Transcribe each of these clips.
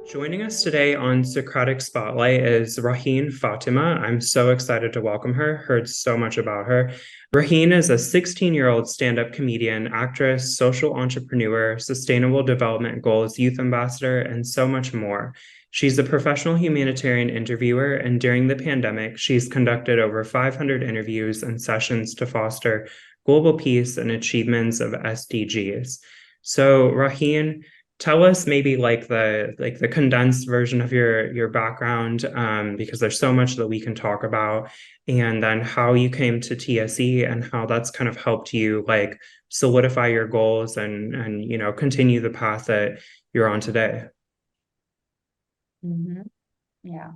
Joining us today on Socratic Spotlight is Raheen Fatima. I'm so excited to welcome her. Heard so much about her. Raheen is a 16-year-old stand-up comedian, actress, social entrepreneur, sustainable development goals youth ambassador, and so much more. She's a professional humanitarian interviewer, and during the pandemic, she's conducted over 500 interviews and sessions to foster global peace and achievements of SDGs. So, Raheen, tell us maybe like the condensed version of your background, because there's so much that we can talk about, and then how you came to TSE and how that's kind of helped you like solidify your goals and continue the path that you're on today. hmm Yeah.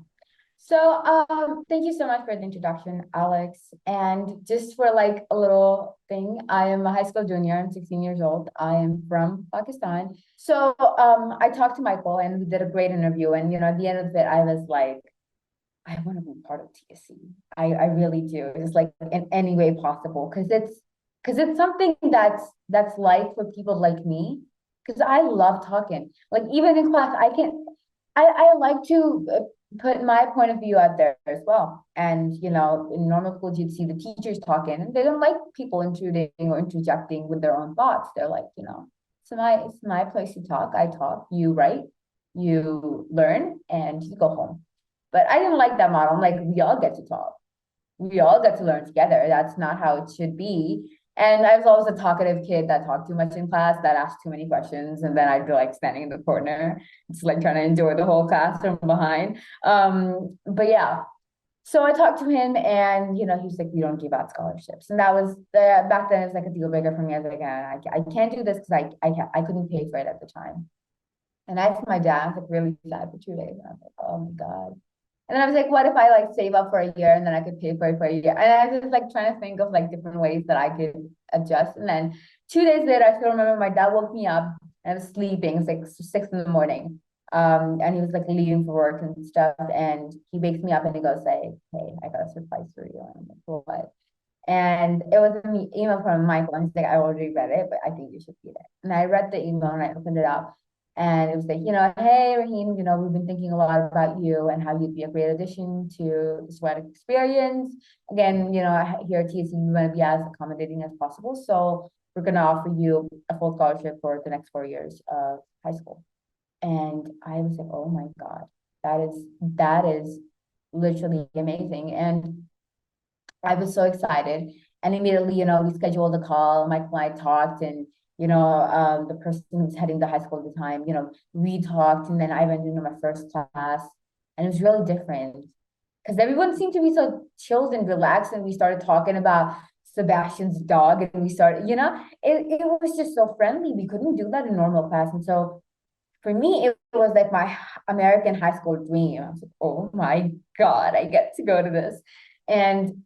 So, thank you so much for the introduction, Alex. And just for like a little thing, I am a high school junior. I'm 16 years old. I am from Pakistan. So, I talked to Michael and we did a great interview. And, at the end of it, I was like, I want to be part of TSC. I really do. It's like in any way possible because it's something that's like for people like me. Because I love talking. Like even in class, I like to put my point of view out there as well. And in normal schools, you'd see the teachers talking, and they don't like people intruding or interjecting with their own thoughts. They're like, it's my place to talk. I talk. You write, you learn, and you go home. But I didn't like that model. I'm like, we all get to talk. We all get to learn together. That's not how it should be. And I was always a talkative kid that talked too much in class, that asked too many questions, and then I'd be like standing in the corner, just like trying to enjoy the whole class from behind. But yeah, so I talked to him, and he was like, "We don't give out scholarships," and that was back then. It was like a deal breaker for me. I was like, I can't do this because I couldn't pay for it at the time. And I asked my dad, I was like really sad for 2 days, and I was like, "Oh my God." And then I was like, what if I like save up for a year and then I could pay for it for a year? And I was just like trying to think of like different ways that I could adjust. And then 2 days later, I still remember my dad woke me up and I was sleeping. It's like 6 in the morning. And he was like leaving for work and stuff. And he wakes me up and he goes, say, "Hey, I got a surprise for you." And I'm like, "What?" And it was an email from Michael, and he's like, "I already read it, but I think you should read it." And I read the email and I opened it up. And it was like, "Hey, Raheen, we've been thinking a lot about you and how you'd be a great addition to the Socratic experience. Again, here at TSE, we want to be as accommodating as possible. So we're going to offer you a full scholarship for the next 4 years of high school." And I was like, "Oh my God, that is literally amazing." And I was so excited. And immediately, we scheduled a call. Michael and I talked, and the person who was heading the high school at the time, we talked, and then I went into my first class, and it was really different because everyone seemed to be so chilled and relaxed, and we started talking about Sebastian's dog, and we started, it was just so friendly. We couldn't do that in normal class, and so for me, it was like my American high school dream. I was like, "Oh my God, I get to go to this." And,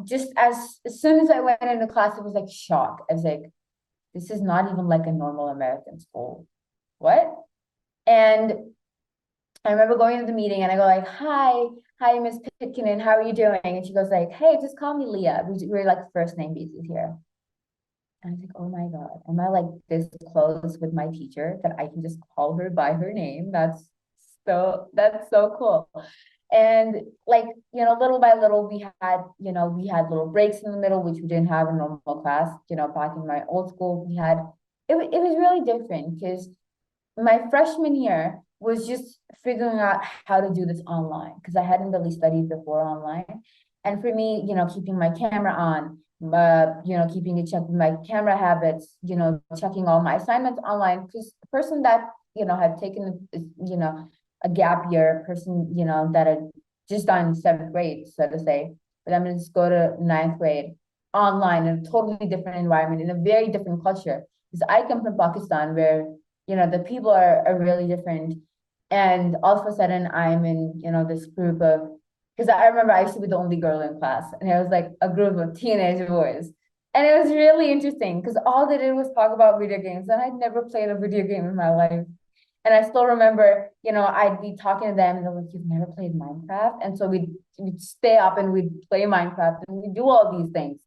just as soon as I went into class, it was like shock. I was like, this is not even like a normal American school. What? And I remember going to the meeting and I go like, hi, Miss Pitkin, how are you doing? And she goes like, "Hey, just call me Leah. We're like first name basis here." And I was like, "Oh my God, am I like this close with my teacher that I can just call her by her name?" That's so cool. And like, little by little, we had little breaks in the middle, which we didn't have in normal class. Back in my old school, it was really different because my freshman year was just figuring out how to do this online because I hadn't really studied before online. And for me, keeping my camera on, keeping a check with my camera habits, checking all my assignments online. Because the person that, had taken, a gap year, person, that had just done seventh grade, so to say, but I'm going to just go to ninth grade online in a totally different environment, in a very different culture. Because I come from Pakistan where the people are really different. And all of a sudden I'm in, this group of, because I remember I used to be the only girl in class, and it was like a group of teenage boys. And it was really interesting because all they did was talk about video games, and I'd never played a video game in my life. And I still remember, I'd be talking to them and they're like, "You've never played Minecraft?" And so we'd stay up and we'd play Minecraft and we'd do all these things.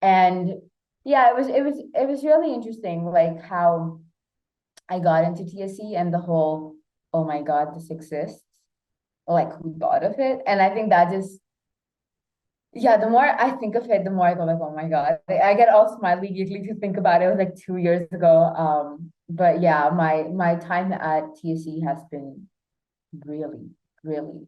And yeah, it was really interesting, like how I got into TSE and the whole oh my God, this exists. Like, who thought of it? And I think that just, yeah, the more I think of it, the more I go like, oh my God. I get all smiley giggly to think about it. It was like 2 years ago. But yeah, my time at TSE has been really, really.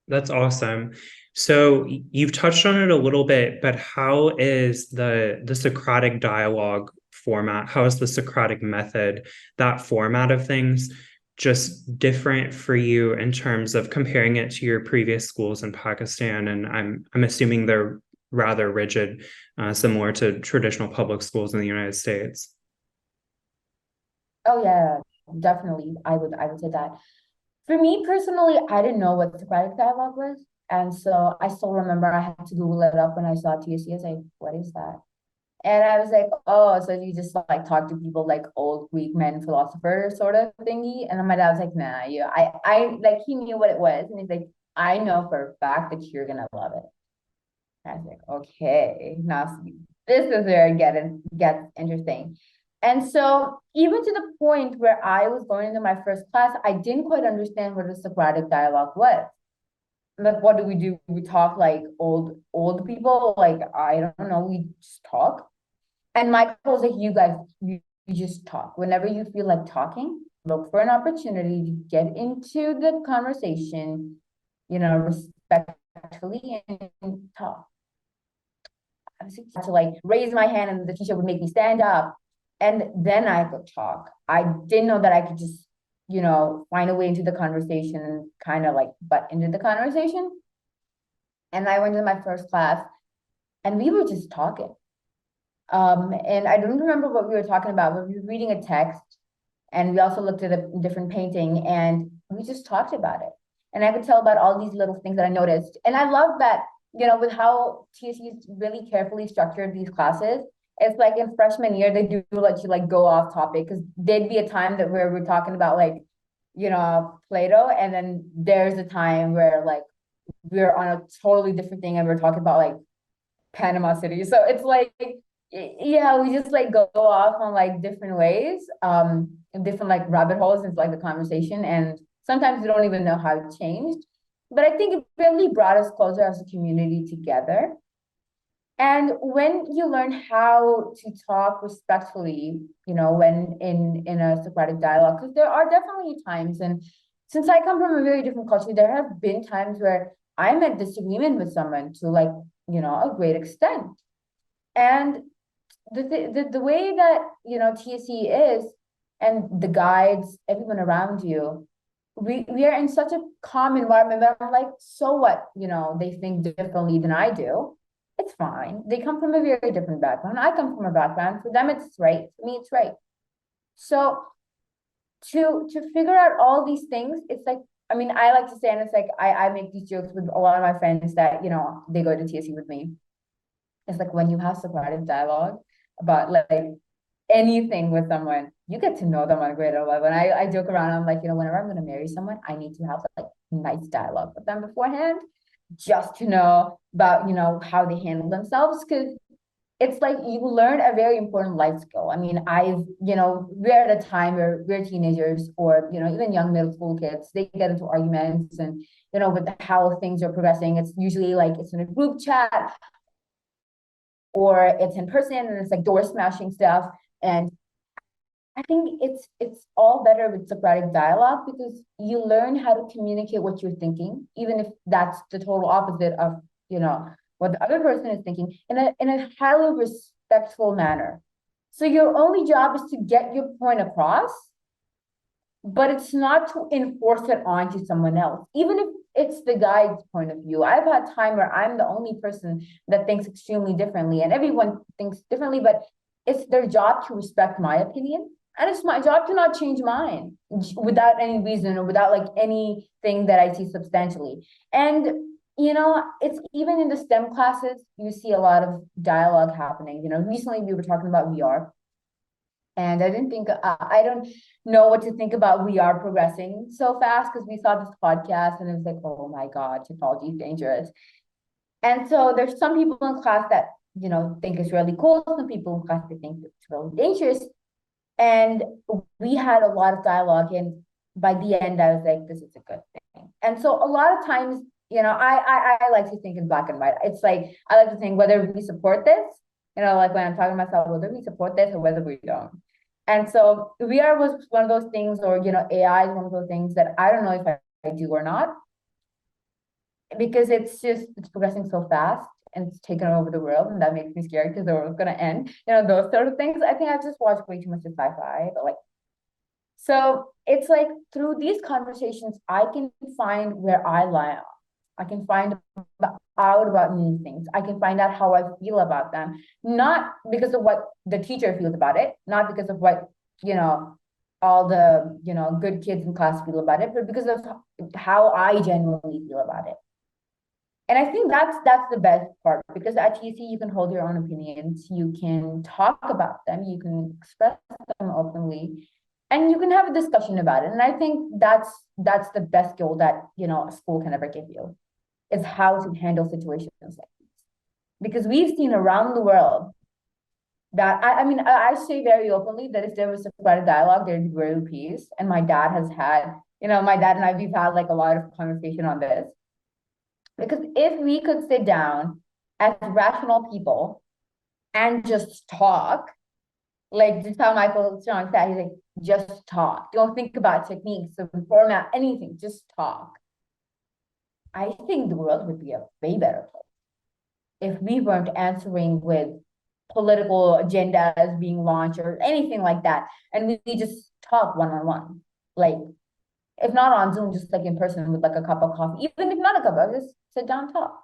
That's awesome. So you've touched on it a little bit, but how is the Socratic dialogue format? How is the Socratic method, that format of things, just different for you in terms of comparing it to your previous schools in Pakistan? And I'm assuming they're rather rigid, similar to traditional public schools in the United States. Oh yeah, definitely. I would say that. For me personally, I didn't know what Socratic dialogue was. And so I still remember I had to Google it up when I saw TSE. I was like, what is that? And I was like, oh, so you just like talk to people like old Greek men philosophers sort of thingy. And then my dad was like, nah, I like he knew what it was. And he's like, I know for a fact that you're gonna love it. And I was like, okay, now see, this is where it gets interesting. And so even to the point where I was going into my first class, I didn't quite understand what the Socratic dialogue was. Like, what do we do? We talk like old people, like I don't know, we just talk. And Michael was like, you guys, you just talk. Whenever you feel like talking, look for an opportunity to get into the conversation, respectfully and talk. I was to like raise my hand and the teacher would make me stand up. And then I could talk. I didn't know that I could just, find a way into the conversation and kind of like butt into the conversation. And I went to my first class and we were just talking. And I don't remember what we were talking about, but we were reading a text and we also looked at a different painting and we just talked about it. And I could tell about all these little things that I noticed. And I love that, with how TSE's really carefully structured these classes. It's like in freshman year, they do let you like go off topic because there'd be a time that where we're talking about like, Plato, and then there's a time where like we're on a totally different thing and we're talking about like Panama City. So it's like, yeah, we just like go off on like different ways, different like rabbit holes into like the conversation. And sometimes we don't even know how it changed. But I think it really brought us closer as a community together. And when you learn how to talk respectfully, when in a Socratic dialogue, because there are definitely times, and since I come from a very different culture, there have been times where I'm at disagreement with someone to like, a great extent. And the way that, TSE is and the guides, everyone around you, we are in such a calm environment that I'm like, so what, they think differently than I do. It's fine. They come from a very different background. I come from a background. For them, it's right. For me, it's right. So to figure out all these things, it's like, I mean, I like to say, and it's like I make these jokes with a lot of my friends that, they go to TSE with me. It's like when you have Socratic dialogue about like anything with someone, you get to know them on a greater level. And I joke around, I'm like, whenever I'm going to marry someone, I need to have like nice dialogue with them beforehand, just to know about, how they handle themselves. Because it's like you learn a very important life skill. I mean, we're at a time where we're teenagers or, even young middle school kids, they get into arguments and, with how things are progressing, it's usually like it's in a group chat or it's in person and it's like door smashing stuff. And I think it's all better with Socratic dialogue because you learn how to communicate what you're thinking, even if that's the total opposite of, what the other person is thinking in a highly respectful manner. So your only job is to get your point across, but it's not to enforce it onto someone else, even if it's the guide's point of view. I've had time where I'm the only person that thinks extremely differently, and everyone thinks differently, but it's their job to respect my opinion. And it's my job to not change mine without any reason or without like anything that I see substantially. And it's even in the STEM classes, you see a lot of dialogue happening. Recently we were talking about VR, and I don't know what to think about VR progressing so fast because we saw this podcast and it was like, oh my God, technology is dangerous. And so there's some people in class that, think it's really cool. Some people in class that think it's really dangerous. And we had a lot of dialogue, and by the end, I was like, this is a good thing. And so a lot of times, I like to think in black and white. It's like I like to think whether we support this, like when I'm talking to myself, whether we support this or whether we don't. And so VR was one of those things, or AI is one of those things that I don't know if I do or not, because it's progressing so fast and it's taken over the world, and that makes me scared because the world's gonna end. Those sort of things. I think I've just watched way too much of sci-fi, but like, so it's like through these conversations, I can find where I lie. I can find out about new things. I can find out how I feel about them, not because of what the teacher feels about it, not because of what, all the, good kids in class feel about it, but because of how I genuinely feel about it. And I think that's the best part, because at TSE you can hold your own opinions, you can talk about them, you can express them openly, and you can have a discussion about it. And I think that's the best skill that a school can ever give you, is how to handle situations like these. Because we've seen around the world that I mean I say very openly that if there was Socratic dialogue, there'd be world peace. And my dad has had, my dad and I, we've had like a lot of conversation on this. Because if we could sit down as rational people and just talk, like just how Michael Strong said, he's like, just talk. Don't think about techniques or format, anything, just talk. I think the world would be a way better place if we weren't answering with political agendas being launched or anything like that. And we just talk one on one. Like, if not on Zoom, just like in person with like a cup of coffee, even if not a cup of, just sit down, talk.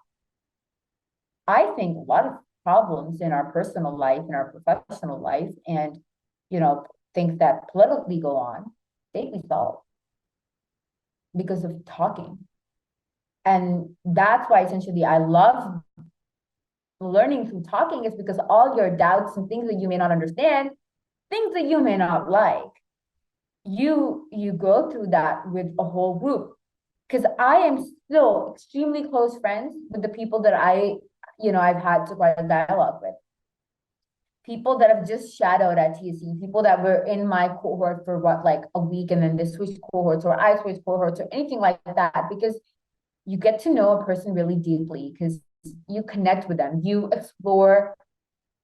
I think a lot of problems in our personal life, in our professional life, and things that politically go on, they be solved because of talking. And that's why essentially I love learning through talking, is because all your doubts and things that you may not understand, things that you may not like, you go through that with a whole group. Because I am still extremely close friends with the people that I've had to quite a dialogue with. People that have just shadowed at TSE, people that were in my cohort for what, like a week, and then they switched cohorts, or I switched cohorts, or anything like that, because you get to know a person really deeply, because you connect with them, you explore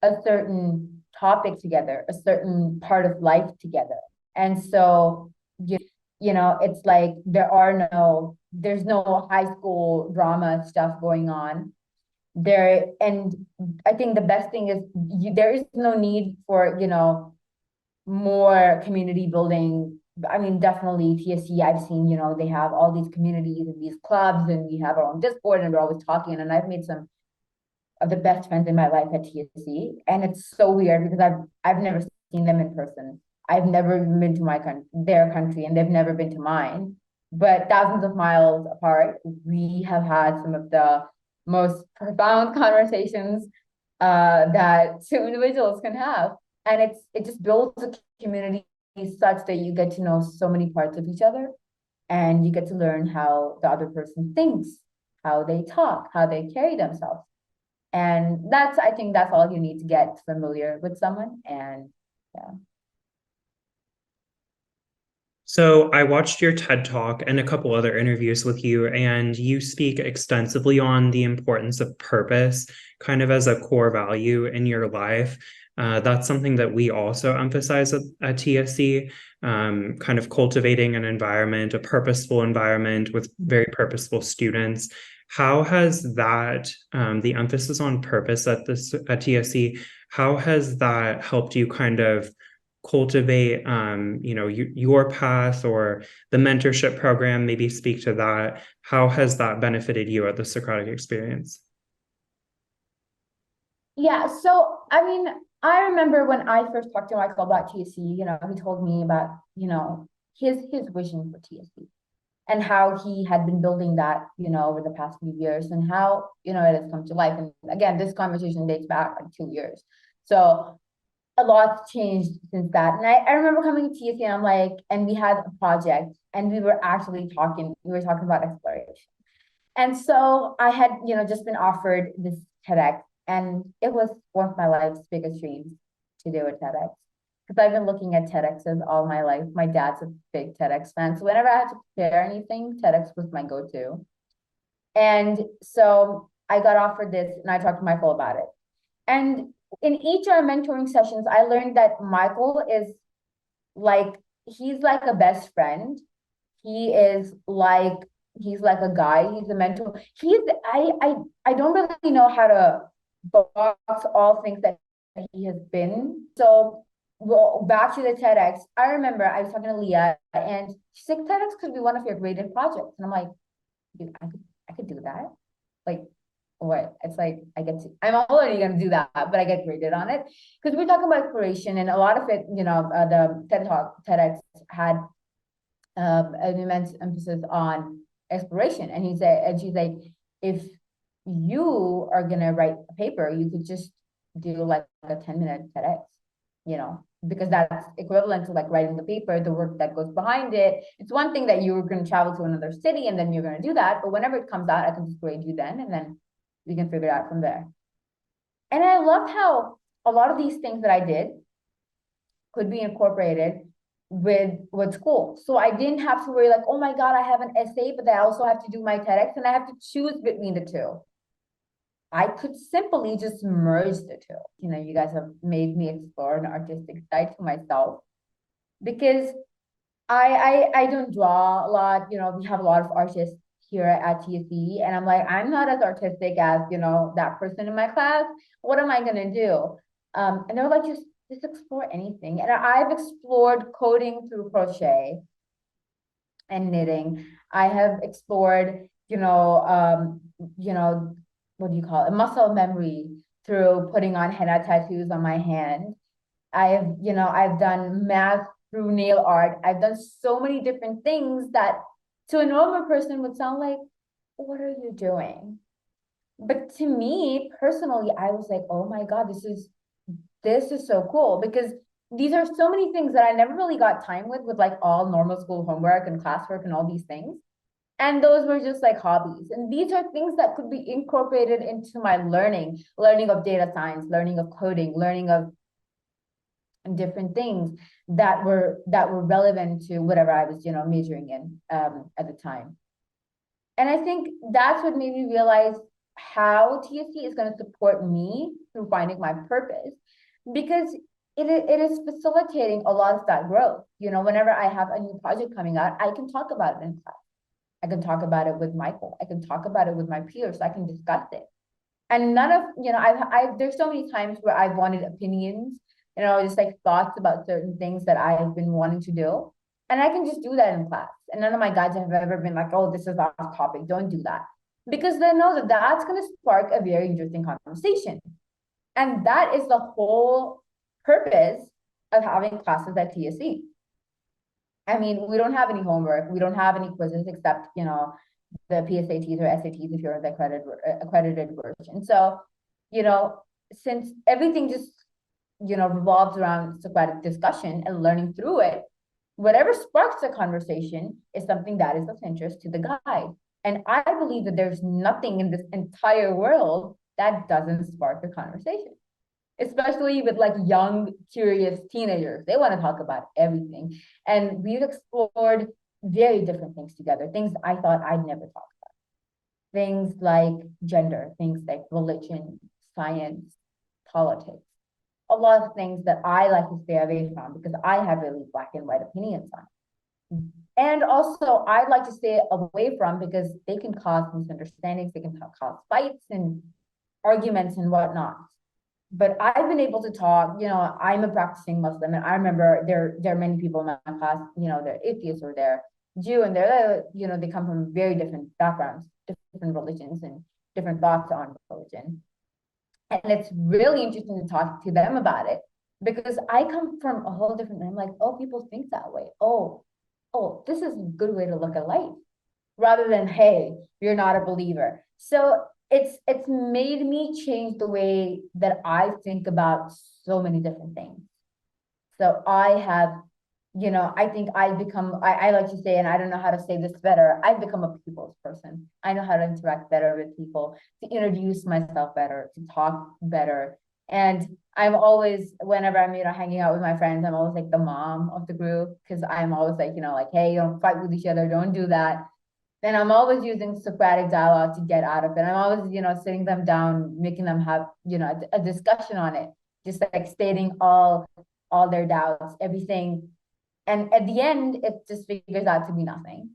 a certain topic together, a certain part of life together. And so it's like there's no high school drama stuff going on there. And I think the best thing is there is no need for more community building. I mean, definitely TSC, I've seen, they have all these communities and these clubs, and we have our own Discord, and we're always talking. And I've made some of the best friends in my life at TSC. And it's so weird because I've never seen them in person. I've never been to their country, and they've never been to mine. But thousands of miles apart, we have had some of the most profound conversations that two individuals can have. And it just builds a community such that you get to know so many parts of each other, and you get to learn how the other person thinks, how they talk, how they carry themselves. And I think that's all you need to get familiar with someone. And yeah. So I watched your TED Talk and a couple other interviews with you, and you speak extensively on the importance of purpose, kind of as a core value in your life. That's something that we also emphasize at TSE, kind of cultivating an environment, a purposeful environment with very purposeful students. How has that, the emphasis on purpose at TSE, how has that helped you kind of cultivate your path, or the mentorship program? Maybe speak to that. How has that benefited you at the Socratic experience? Yeah, so I mean, I remember when I first talked to Michael about TSC, he told me about, his vision for TSC, and how he had been building that, over the past few years, and how, it has come to life. And again, this conversation dates back like 2 years. So a lot's changed since that. And I remember coming to TSC, and I'm like, and we had a project, and we were talking about exploration. And so I had, just been offered this TEDx, and it was one of my life's biggest dreams to do a TEDx. because I've been looking at TEDx's all my life. My dad's a big TEDx fan. So whenever I had to prepare anything, TEDx was my go-to. And so I got offered this and I talked to Michael about it. And in each of our mentoring sessions, I learned that Michael is like, he's like a best friend. He is like, he's like a guy, he's a mentor. I don't really know how to box all things that he has been. So well, back to the TEDx. I remember I was talking to Leah and she's like, TEDx could be one of your graded projects. And I'm like, dude, I could do that. Like, what? It's like I'm already gonna do that, but I get graded on it. Because we're talking about creation and a lot of it, the TEDx had an immense emphasis on exploration. And she's like, if you are gonna write a paper, you could just do like a 10-minute TEDx, because that's equivalent to like writing the paper, the work that goes behind it. It's one thing that you're going to travel to another city and then you're going to do that, but whenever it comes out, I can just grade you then, and then we can figure it out from there. And I loved how a lot of these things that I did could be incorporated with school. So I didn't have to worry like, oh my God, I have an essay, but I also have to do my TEDx and I have to choose between the two. I could simply just merge the two. You guys have made me explore an artistic side to myself because I don't draw a lot. We have a lot of artists here at TSE, and I'm like, I'm not as artistic as that person in my class. What am I gonna do? And they're like, just explore anything. And I've explored coding through crochet and knitting. I have explored, what do you call it? Muscle memory through putting on henna tattoos on my hand. I've done math through nail art. I've done so many different things that to a normal person would sound like, what are you doing? But to me personally, I was like, oh my God, this is so cool because these are so many things that I never really got time with like all normal school homework and classwork and all these things. And those were just like hobbies. And these are things that could be incorporated into my learning of data science, learning of coding, learning of different things that were relevant to whatever I was, majoring in at the time. And I think that's what made me realize how TSE is going to support me through finding my purpose, because it is facilitating a lot of that growth. Whenever I have a new project coming out, I can talk about it in class. I can talk about it with Michael. I can talk about it with my peers. I can discuss it. And none of, there's so many times where I've wanted opinions, just like thoughts about certain things that I've been wanting to do. And I can just do that in class. And none of my guides have ever been like, oh, this is off topic. Don't do that. Because they know that that's going to spark a very interesting conversation. And that is the whole purpose of having classes at TSE. I mean, we don't have any homework. We don't have any quizzes except, the PSATs or SATs if you're in the accredited version. So, since everything just, revolves around Socratic discussion and learning through it, whatever sparks the conversation is something that is of interest to the guide. And I believe that there's nothing in this entire world that doesn't spark a conversation, especially with like young, curious teenagers. They want to talk about everything. And we've explored very different things together, things I thought I'd never talk about. Things like gender, things like religion, science, politics, a lot of things that I like to stay away from because I have really black and white opinions on. And also I'd like to stay away from because they can cause misunderstandings, they can cause fights and arguments and whatnot. But I've been able to talk, I'm a practicing Muslim, and I remember there are many people in my class, they're atheists or they're Jew, and they come from very different backgrounds, different religions and different thoughts on religion. And it's really interesting to talk to them about it because I come from a whole different, I'm like, oh, people think that way. Oh, this is a good way to look at life rather than, hey, you're not a believer. So it's made me change the way that I think about so many different things. So I have, I think I've become, I like to say, and I don't know how to say this better, I've become a people's person. I know how to interact better with people, to introduce myself better, to talk better, And I'm always, whenever I'm, hanging out with my friends, I'm always like the mom of the group because I'm always like, like, hey, don't fight with each other, don't do that. And I'm always using Socratic dialogue to get out of it. I'm always, sitting them down, making them have, a discussion on it, just like stating all their doubts, everything. And at the end, it just figures out to be nothing.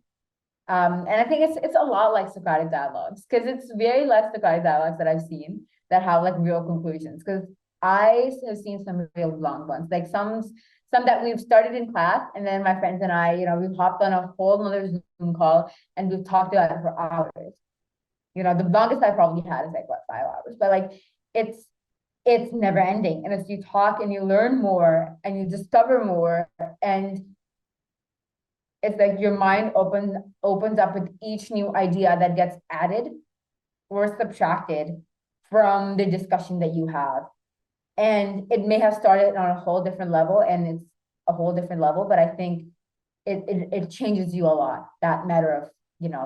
And I think it's a lot like Socratic dialogues because it's very less Socratic dialogues that I've seen that have like real conclusions. Because I have seen some real long ones, like some that we've started in class, and then my friends and I, we've hopped on a whole other Zoom call and we've talked about it for hours. The longest I probably had is like what, 5 hours, but like it's it's never ending. And as you talk and you learn more and you discover more, and it's like your mind opens up with each new idea that gets added or subtracted from the discussion that you have. And it may have started on a whole different level, and it's a whole different level, but I think it changes you a lot, that matter of,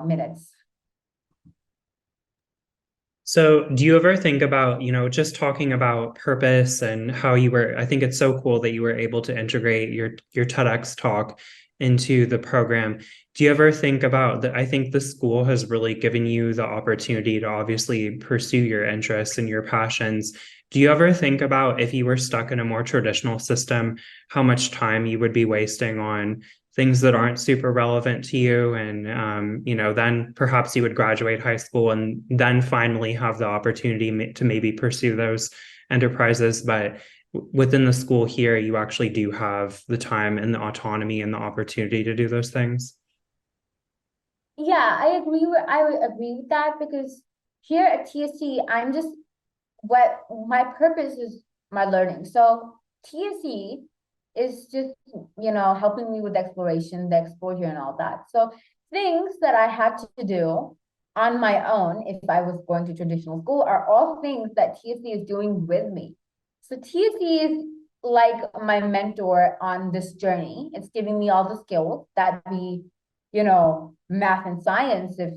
minutes. So, do you ever think about, just talking about purpose and how I think it's so cool that you were able to integrate your TEDx talk into the program. Do you ever think about that? I think the school has really given you the opportunity to obviously pursue your interests and your passions. Do you ever think about if you were stuck in a more traditional system, how much time you would be wasting on things that aren't super relevant to you, and then perhaps you would graduate high school and then finally have the opportunity to maybe pursue those enterprises, but within the school here you actually do have the time and the autonomy and the opportunity to do those things. Yeah, I would agree with that because here at TSC, I'm just what my purpose is my learning. So TSE is just, helping me with exploration, the exposure and all that. So things that I had to do on my own if I was going to traditional school are all things that TSE is doing with me. So TSE is like my mentor on this journey. It's giving me all the skills that we, math and science, if,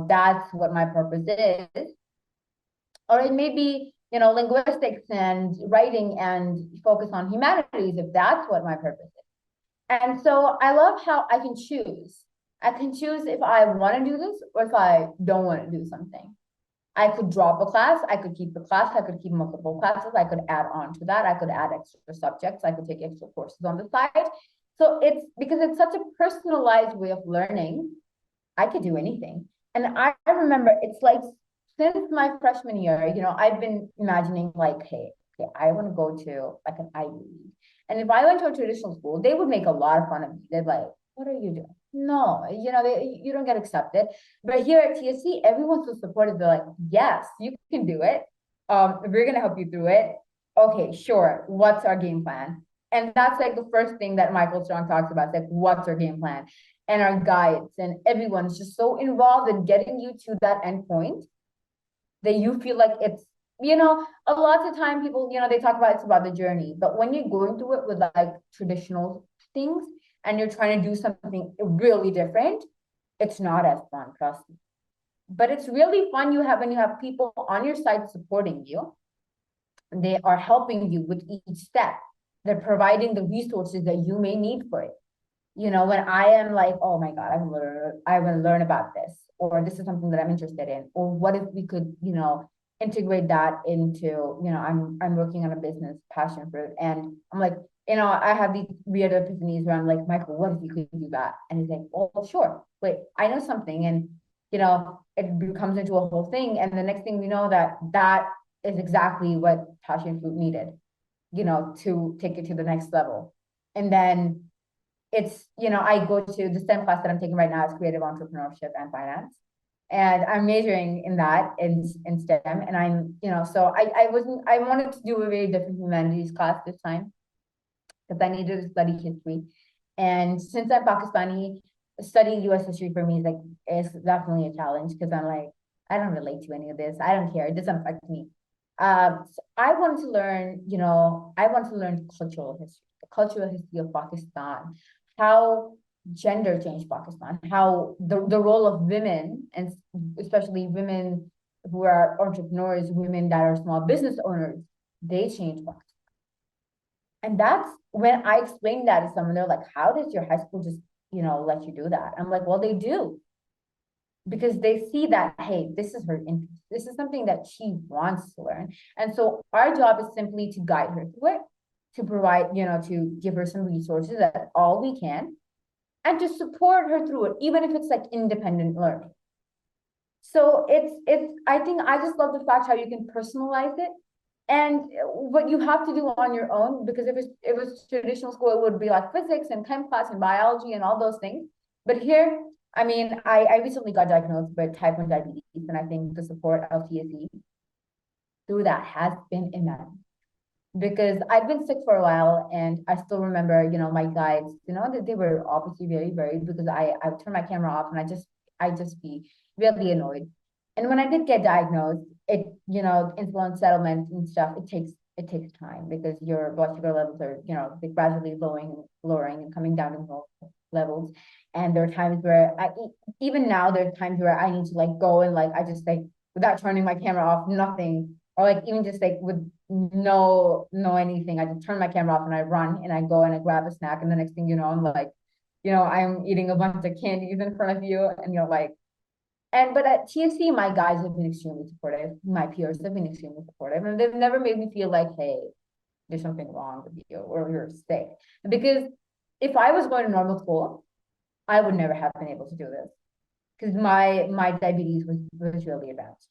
that's what my purpose is, or it may be, linguistics and writing and focus on humanities if that's what my purpose is. And so I love how I can choose. I can choose if I want to do this or if I don't want to do something. I could drop a class, I could keep the class, I could keep multiple classes, I could add on to that, I could add extra subjects, I could take extra courses on the side. So it's because it's such a personalized way of learning, I could do anything. And I remember it's like since my freshman year, I've been imagining like, hey, okay, I want to go to like an Ivy League. And if I went to a traditional school, they would make a lot of fun of me. They're like, what are you doing? No, you don't get accepted. But here at TSC, everyone's so supportive. They're like, yes, you can do it. We're gonna help you through it. Okay, sure. What's our game plan? And that's like the first thing that Michael Strong talks about. It's like, what's our game plan? And our guides and everyone's just so involved in getting you to that end point that you feel like it's, a lot of the time people, they talk about it's about the journey, but when you're going through it with like traditional things and you're trying to do something really different, it's not as fun, trust me. But it's really fun when you have people on your side supporting you. They are helping you with each step. They're providing the resources that you may need for it. When I am like, oh my God, I want to learn about this, or this is something that I'm interested in, or what if we could, integrate that into, I'm working on a business passion fruit. And I'm like, I have these weird epiphanies where I'm like, Michael, what if you could do that? And he's like, oh, sure. Wait, I know something. And, it becomes into a whole thing. And the next thing we know that is exactly what passion fruit needed, to take it to the next level. And then I go to the STEM class that I'm taking right now is creative entrepreneurship and finance. And I'm majoring in that in STEM. And so I wanted to do a very different humanities class this time because I needed to study history. And since I'm Pakistani, studying US history for me is definitely a challenge because I'm like, I don't relate to any of this. I don't care. It doesn't affect me. So I want to learn, I want to learn the cultural history of Pakistan, how gender changed Pakistan, how the role of women, and especially women who are entrepreneurs, women that are small business owners, they change box. And that's when I explained that to someone, they're like, how does your high school just, let you do that? I'm like, well, they do. Because they see that, hey, this is her interest. This is something that she wants to learn. And so our job is simply to guide her through it, to provide, to give her some resources that all we can, and to support her through it, even if it's like independent learning. So I think I just love the fact how you can personalize it. And what you have to do on your own, because if it was traditional school, it would be like physics and chem class and biology and all those things. But here, I mean, I recently got diagnosed with type 1 diabetes, and I think the support of TSE through that has been immense. Because I've been sick for a while, and I still remember, my guides, that they were obviously very worried because I would turn my camera off and I just be really annoyed. And when I did get diagnosed, it, insulin settlement and stuff, it takes time because your blood sugar levels are, they gradually lowering and coming down to normal levels. And there are times where even now, there's times where I need to like go and like, I just like, without turning my camera off, nothing, or like even just like with no anything, I just turn my camera off and I run and I go and I grab a snack. And the next thing you know, I'm like, I'm eating a bunch of candies in front of you, and you're like, but at TSC, my guys have been extremely supportive. My peers have been extremely supportive, and they've never made me feel like, hey, there's something wrong with you or you're sick. Because if I was going to normal school, I would never have been able to do this because my diabetes was really advanced.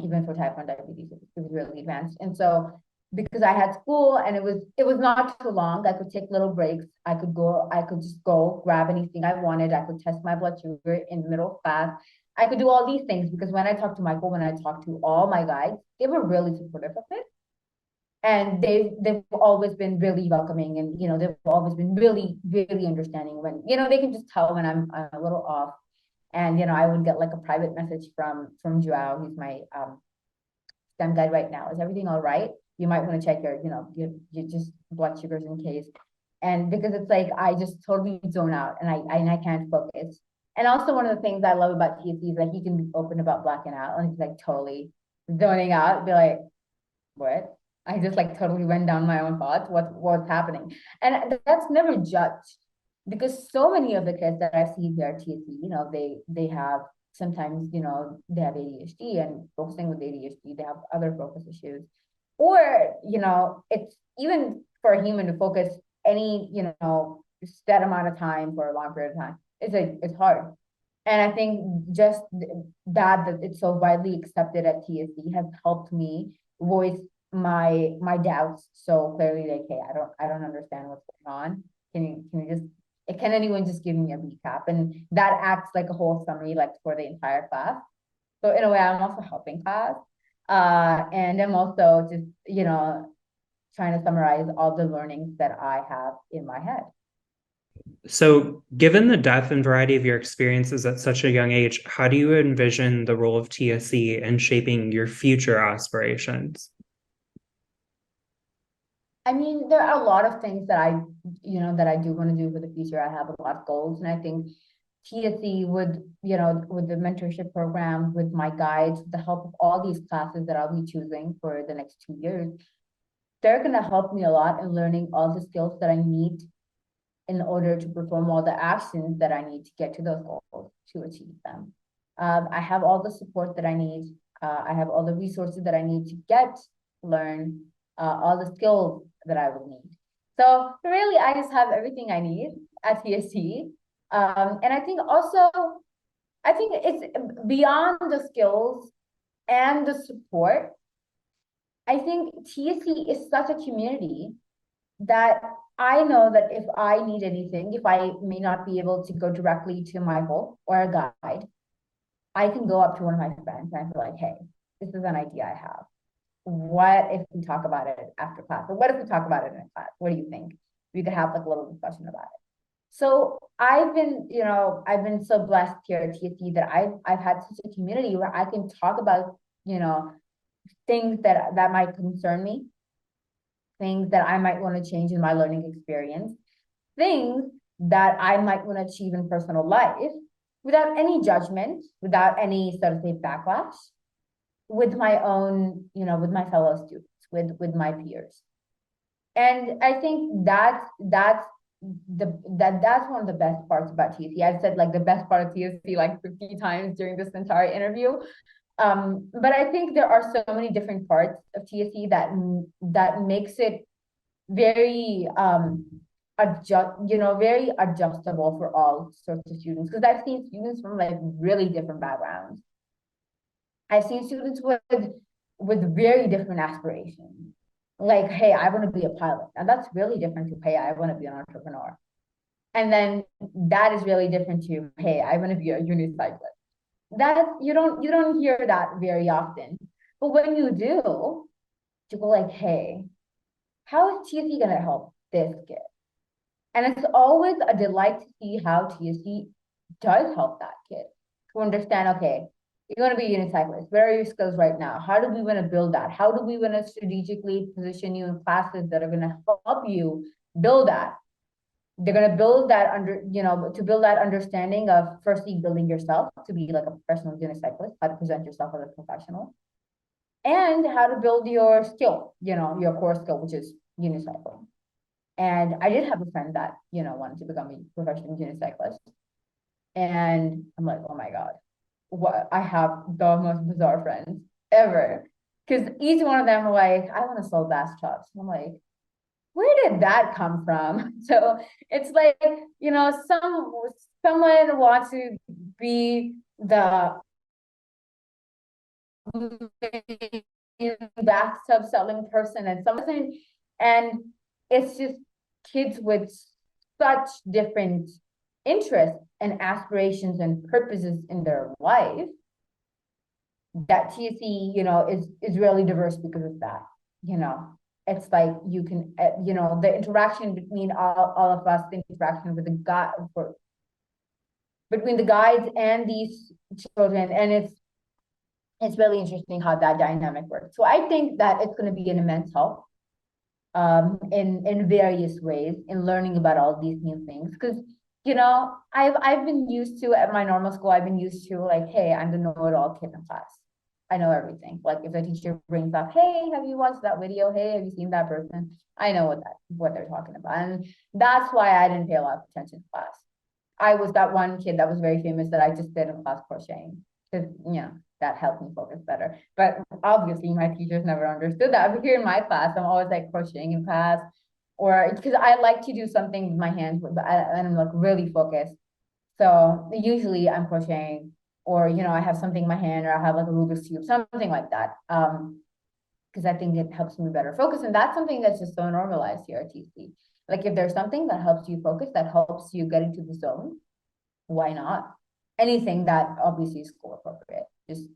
Even for type 1 diabetes, it was really advanced. And so because I had school and it was not too long, I could take little breaks. I could just go grab anything I wanted. I could test my blood sugar in the middle of class. I could do all these things because when I talked to Michael, when I talked to all my guides, they were really supportive of it. And they've always been really welcoming, and they've always been really, really understanding when, they can just tell when I'm a little off. And I would get like a private message from Joao, who's my STEM guide right now. Is everything all right? You might want to check your just blood sugars in case. And because it's like I just totally zone out and I can't focus. And also one of the things I love about TSC is like you can be open about blacking out and it's like totally zoning out, be like, what? I just like totally went down my own thoughts. What's happening? And that's never judged because so many of the kids that I've seen here at TSC, they have sometimes, they have ADHD, and focusing with ADHD, they have other focus issues. Or, it's even for a human to focus any, set amount of time for a long period of time. It's hard. And I think just that it's so widely accepted at TSC has helped me voice my doubts so clearly, like, hey, I don't understand what's going on. Can anyone just give me a recap? And that acts like a whole summary, like for the entire class. So in a way, I'm also helping class. And I'm also just, trying to summarize all the learnings that I have in my head. So, given the depth and variety of your experiences at such a young age, how do you envision the role of TSE in shaping your future aspirations? I mean, there are a lot of things that I do want to do for the future. I have a lot of goals, and I think TSE with the mentorship program, with my guides, with the help of all these classes that I'll be choosing for the next 2 years, they're going to help me a lot in learning all the skills that I need in order to perform all the actions that I need to get to those goals to achieve them. I have all the support that I need. I have all the resources that I need to learn all the skills that I will need. So really, I just have everything I need at TSE. And I think it's beyond the skills and the support. I think TSE is such a community that I know that if I need anything, if I may not be able to go directly to Michael or a guide, I can go up to one of my friends and I feel like, hey, this is an idea I have. What if we talk about it after class? Or what if we talk about it in class? What do you think? We could have like a little discussion about it. So I've been so blessed here at TSE that I've had such a community where I can talk about, things that might concern me, things that I might want to change in my learning experience, things that I might want to achieve in personal life without any judgment, without any, so to say, backlash, with my own, with my fellow students, with my peers. And I think that's one of the best parts about TSE. I've said like the best part of TSE like 50 times during this entire interview. But I think there are so many different parts of TSE that makes it very very adjustable for all sorts of students. Because I've seen students from like really different backgrounds. I've seen students with very different aspirations. Like, hey, I want to be a pilot. And that's really different to, hey, I want to be an entrepreneur. And then that is really different to, hey, I want to be a unicyclist. That you don't hear that very often. But when you do, you go like, hey, how is TSE gonna help this kid? And it's always a delight to see how TSE does help that kid to understand, okay, you're going to be a unicyclist. Where are your skills right now? How do we want to build that? How do we want to strategically position you in classes that are going to help you build that? They're going to build that to build that understanding of firstly building yourself to be like a professional unicyclist, how to present yourself as a professional, and how to build your skill, your core skill, which is unicycling. And I did have a friend that, wanted to become a professional unicyclist. And I'm like, oh my God, what I have the most bizarre friends ever. Because each one of them were like, I want to sell bass chops. And I'm like, where did that come from? So it's like, someone wants to be the bathtub selling person and something, and it's just kids with such different interests and aspirations and purposes in their life that TSE, is really diverse because of that. It's like you can, the interaction between all of us, the interaction with between the guides and these children, and it's really interesting how that dynamic works. So I think that it's going to be an immense help in various ways in learning about all these new things. Because, I've been used to, at my normal school, I've been used to like, hey, I'm the know-it-all kid in class. I know everything. Like if the teacher brings up, hey, have you watched that video? Hey, have you seen that person? I know what they're talking about. And that's why I didn't pay a lot of attention to class. I was that one kid that was very famous that I just did in class crocheting. Because, that helped me focus better. But obviously my teachers never understood that. But here in my class, I'm always like crocheting in class, or because I like to do something with my hands, and I'm like really focused. So usually I'm crocheting, or I have something in my hand, or I have like a Rubik's Cube, something like that. Because I think it helps me better focus. And that's something that's just so normalized here at TC. Like if there's something that helps you focus, that helps you get into the zone, why not? Anything that obviously is school appropriate. Just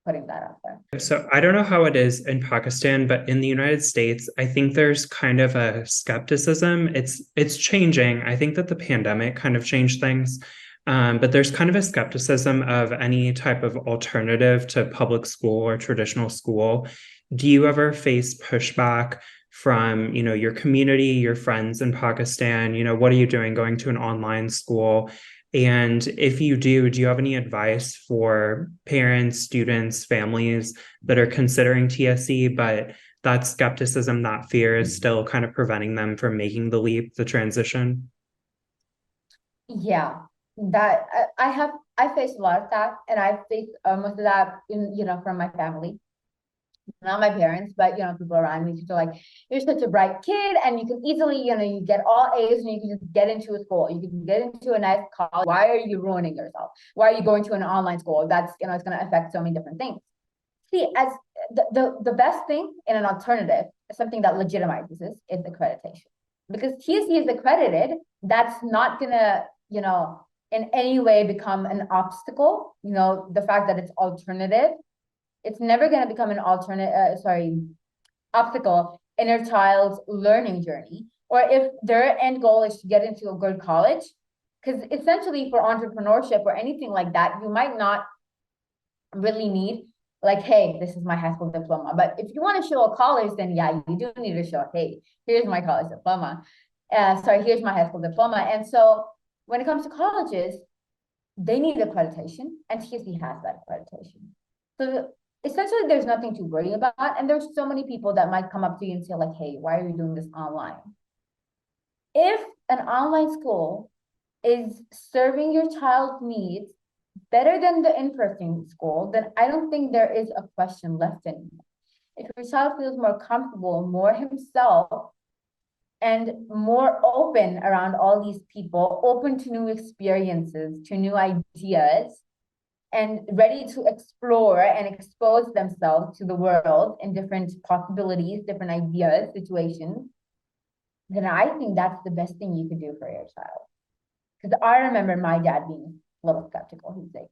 putting that out there. So I don't know how it is in Pakistan, but in the United States, I think there's kind of a skepticism. It's changing. I think that the pandemic kind of changed things. But there's kind of a skepticism of any type of alternative to public school or traditional school. Do you ever face pushback from, your community, your friends in Pakistan? What are you doing going to an online school? And if you do you have any advice for parents, students, families that are considering TSE, but that skepticism, that fear is still kind of preventing them from making the leap, the transition? Yeah, that I face a lot of that, and I face most of that from my family. Not my parents, but people around me. People are like, you're such a bright kid, and you can easily, you get all A's, and you can just get into a school. You can get into a nice college. Why are you ruining yourself? Why are you going to an online school? That's it's going to affect so many different things. See, as the best thing in an alternative, something that legitimizes this, is accreditation. Because TSE is accredited, that's not gonna, in any way become an obstacle. The fact that it's alternative, it's never going to become an obstacle in your child's learning journey. Or if their end goal is to get into a good college, because essentially for entrepreneurship or anything like that, you might not really need like, hey, this is my high school diploma. But if you want to show a college, then yeah, you do need to show, hey, here's my college diploma. Here's my high school diploma. And so when it comes to colleges, they need accreditation, and TSE has that accreditation. So essentially there's nothing to worry about. And there's so many people that might come up to you and say like, hey, why are you doing this online? If an online school is serving your child's needs better than the in-person school, then I don't think there is a question left anymore. If your child feels more comfortable, more himself, and more open around all these people, open to new experiences, to new ideas, and ready to explore and expose themselves to the world in different possibilities, different ideas, situations, then I think that's the best thing you could do for your child. Because I remember my dad being a little skeptical. He'd say,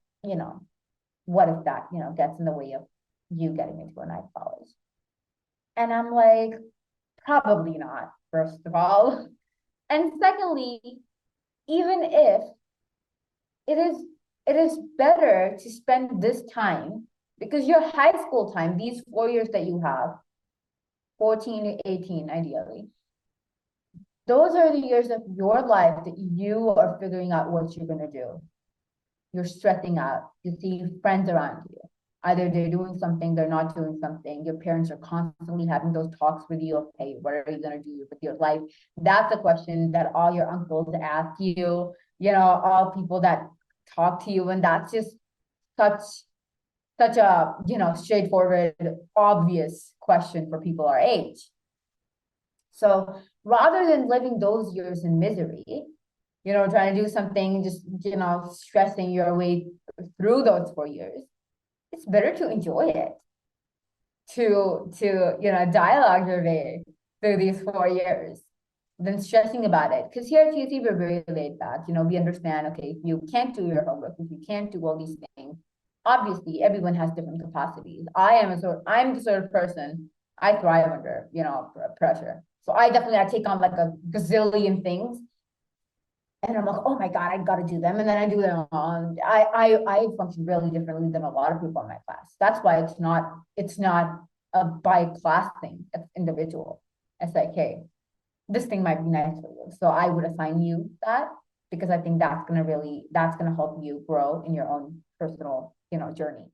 what if that, gets in the way of you getting into a nice college? And I'm like, probably not, first of all. And secondly, even if it is it is better to spend this time, because your high school time, these 4 years that you have, 14 to 18 ideally, those are the years of your life that you are figuring out what you're going to do. You're stressing out. You see friends around you. Either they're doing something, they're not doing something. Your parents are constantly having those talks with you of, hey, what are you going to do with your life? That's a question that all your uncles ask you, all people that talk to you. And that's just such a, straightforward, obvious question for people our age. So rather than living those years in misery, trying to do something, just, stressing your way through those 4 years, it's better to enjoy it, to dialogue your way through these 4 years than stressing about it. Because here at TSE, we're very laid back. We understand, okay, if you can't do your homework, if you can't do all these things, obviously everyone has different capacities. I'm the sort of person, I thrive under, pressure. So I take on like a gazillion things. And I'm like, oh my God, I got to do them. And then I do them all. And I function really differently than a lot of people in my class. That's why it's not a by class thing, it's individual. It's like, hey, this thing might be nice for you. So I would assign you that, because I think that's gonna help you grow in your own personal, journey.